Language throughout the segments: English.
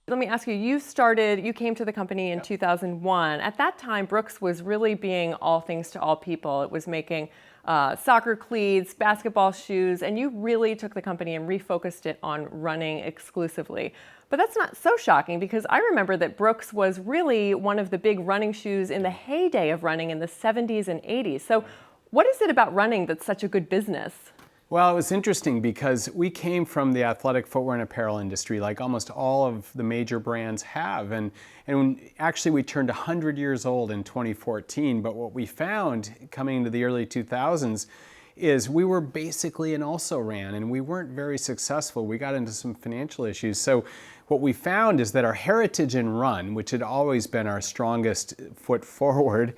Let me ask you, you came to the company in 2001. At that time, Brooks was really being all things to all people. It was making soccer cleats, basketball shoes, and you really took the company and refocused it on running exclusively. But that's not so shocking because I remember that Brooks was really one of the big running shoes in the heyday of running in the 70s and 80s. So what is it about running that's such a good business? Well, it was interesting because we came from the athletic footwear and apparel industry like almost all of the major brands have. And actually we turned 100 years old in 2014, but what we found coming into the early 2000s is we were basically an also-ran and we weren't very successful. We got into some financial issues. So what we found is that our heritage in run, which had always been our strongest foot forward,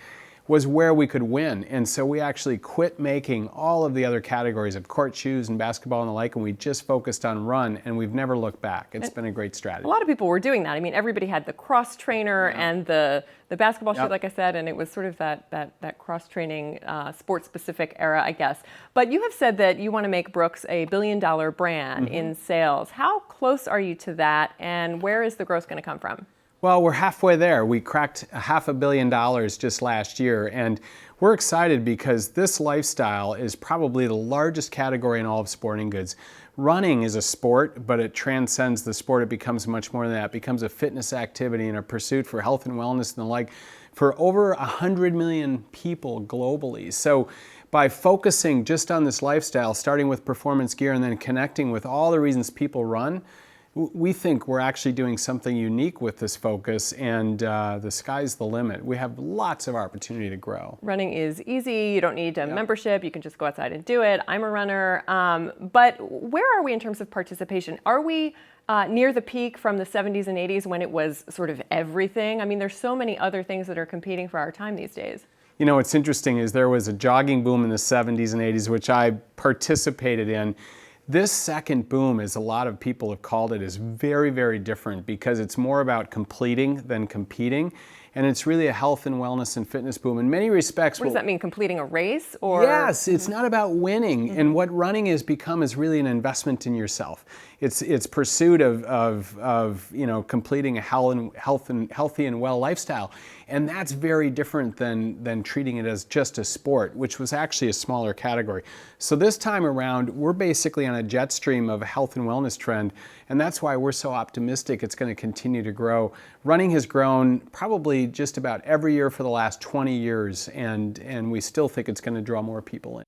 was where we could win. And so we actually quit making all of the other categories of court shoes and basketball and the like, and we just focused on run, and we've never looked back. It's been a great strategy. A lot of people were doing that. I mean, everybody had the cross trainer and the basketball shoe, like I said, and it was sort of that cross-training, sport-specific era, I guess. But you have said that you want to make Brooks a billion-dollar brand in sales. How close are you to that, and where is the growth going to come from? Well, we're halfway there. We cracked $500 million just last year, and we're excited because this lifestyle is probably the largest category in all of sporting goods. Running is a sport, but it transcends the sport. It becomes much more than that. It becomes a fitness activity and a pursuit for health and wellness and the like for over 100 million people globally. So by focusing just on this lifestyle, starting with performance gear and then connecting with all the reasons people run, we think we're actually doing something unique with this focus, and the sky's the limit. We have lots of opportunity to grow. Running is easy. You don't need a membership. You can just go outside and do it. I'm a runner. But where are we in terms of participation? Are we near the peak from the 70s and 80s when it was sort of everything? I mean, there's so many other things that are competing for our time these days. You know, what's interesting is there was a jogging boom in the 70s and 80s, which I participated in. This second boom, as a lot of people have called it, is very, very different because it's more about completing than competing. And it's really a health and wellness and fitness boom. In many respects, what does that mean? Completing a race, or? Yes, it's not about winning. And what running has become is really an investment in yourself. It's pursuit of completing a healthy and well lifestyle. And that's very different than treating it as just a sport, which was actually a smaller category. So this time around, we're basically on a jet stream of a health and wellness trend, and that's why we're so optimistic it's going to continue to grow. Running has grown probably just about every year for the last 20 years, and we still think it's going to draw more people in.